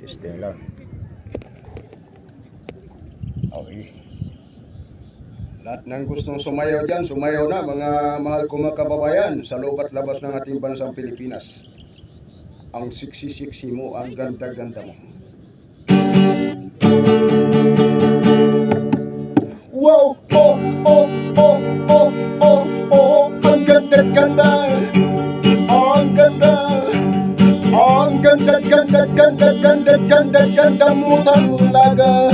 Stella. Okay. Lahat ng gustong sumayaw dyan, sumayaw na mga mahal ko mga kababayan sa loob at labas ng ating bansang Pilipinas. Ang siksi-siksi mo, ang ganda-ganda mo. Wow, oh, oh, oh, oh, oh, oh, ang ganda-ganda, ang ganda, ang ganda mo talaga.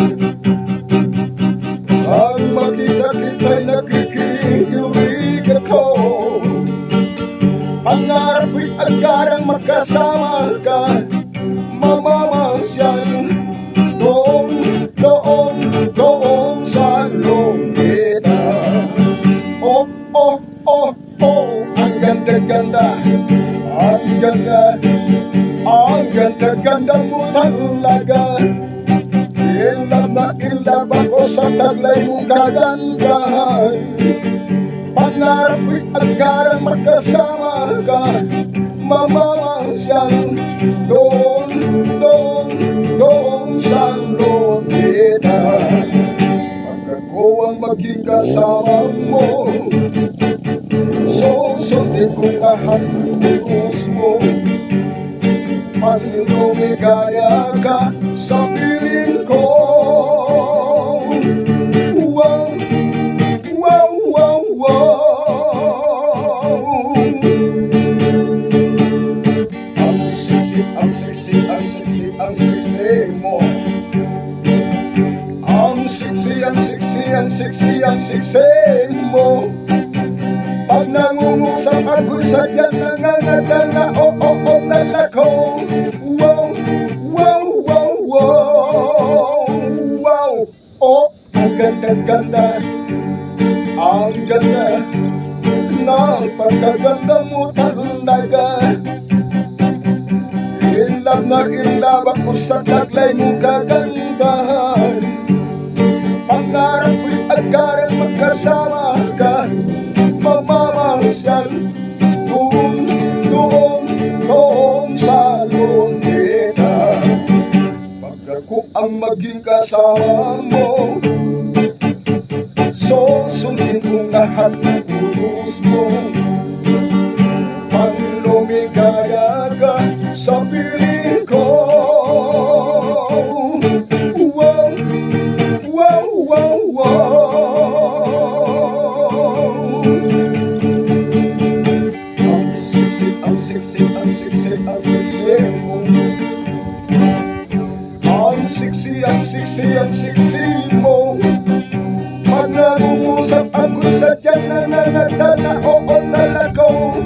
Ang makita kita'y nakikinig ako. Pangarap ko'y agarang magkasama ka, mamamasyal doon sa longita. Oh, oh, oh, oh, ang ganda-ganda, ang ganda, ang ganda-ganda mo talaga. Ilab na ilab ako sa taglay mong kagandahan. Pangarap ko'y agarang magkasama ka, mamamasyal doon sa longita. Pag ako ang maging kasama mo, susundin ko lahat ng utos mo. Panlumigaya ka sa piling ko. Wow, wow, wow, wow. Ang siksi, ang siksi, ang siksi, ang siksi mo. Ang siksi, ang siksi, ang siksi, ang siksi mo. Pag nangungusap ako'y sadyang nangangadala, oh, oh, oh, nalako. Wow, wow, wow, wow, wow. Oh, ang ganda-ganda, ang ganda ng pagkaganda mo talaga. Ilab na ilab ako sa taglay mong kagandahan. Pangarap ko'y agarang magkasama ka, mamamasyal doon sa longita. Pag ako ang maging kasama mo, susundin kong lahat ng utos mo. Panlumigaya ka sa piling ko. Wow, wow, wow, wow. Ang siksi, ang siksi, ang siksi, ang siksi mo. Ang siksi, ang siksi, ang siksi mo. Pag nangungusap ako sa tiyan na nanadala, oo nalako.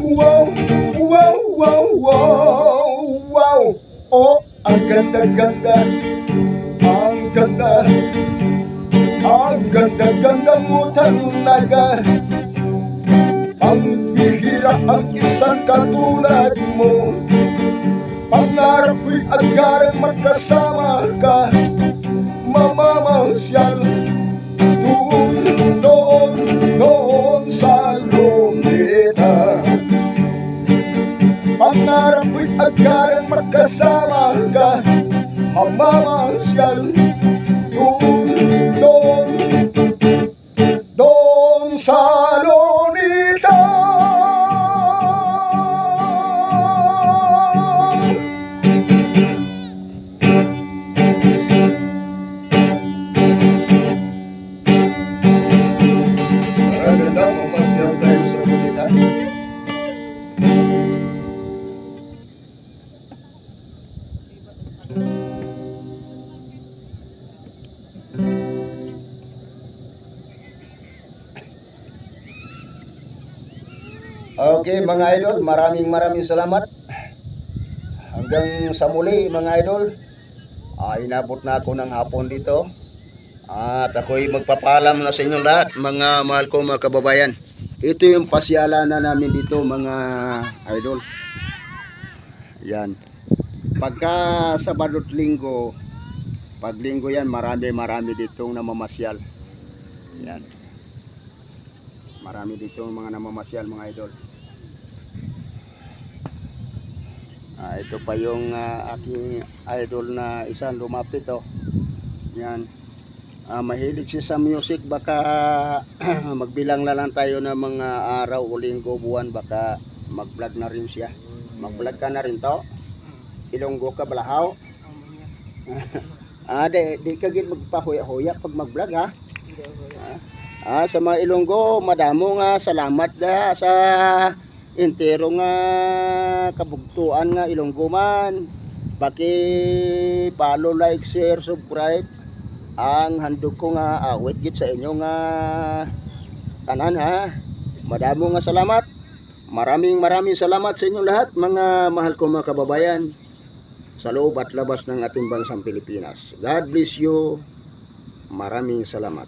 Wow, wow, wow, wow, wow. Oh, ang ganda-ganda, ang ganda, ang ganda-ganda mo talaga. Ang bihira ang isang katulad mo. Pangarap ko'y agarang magkasama ka, mamamasyal doon sa longita. Pangarap ko'y agarang magkasama ka, mamamasyal doon sa longita. Maganda, mamasyal tayo sa longita. Okay mga idol, maraming salamat. Hanggang sa muli mga idol. Inabot na ako ng hapon dito. At ako'y magpapaalam na sa inyo lahat mga mahal ko mga kababayan. Ito yung pasyalan na namin dito mga idol. Yan. Pagka Sabado at Linggo, pag Linggo yan marami ditong namamasyal. Yan. Marami ditong mga namamasyal mga idol. Ito pa yung aking idol na isa lumapit oh. Yan. Mahilig siya sa music, baka magbilang na lang tayo ng mga araw o linggo, buwan, baka mag-vlog na rin siya. Mag-vlog ka na rin to? Ilonggo ka balahaw? Di ka gid magpahuya-huya pag mag-vlog ha? Sa mga Ilonggo, madamo nga salamat da sa entero nga kabugtuan nga Ilonggo man. Paki-follow, like, share, subscribe. Ang handog ko nga awit gid sa inyo nga tanan ha. Madamo nga salamat. Maraming salamat sa inyo lahat, mga mahal ko mga kababayan sa loob at labas ng ating bansang Pilipinas. God bless you. Maraming salamat.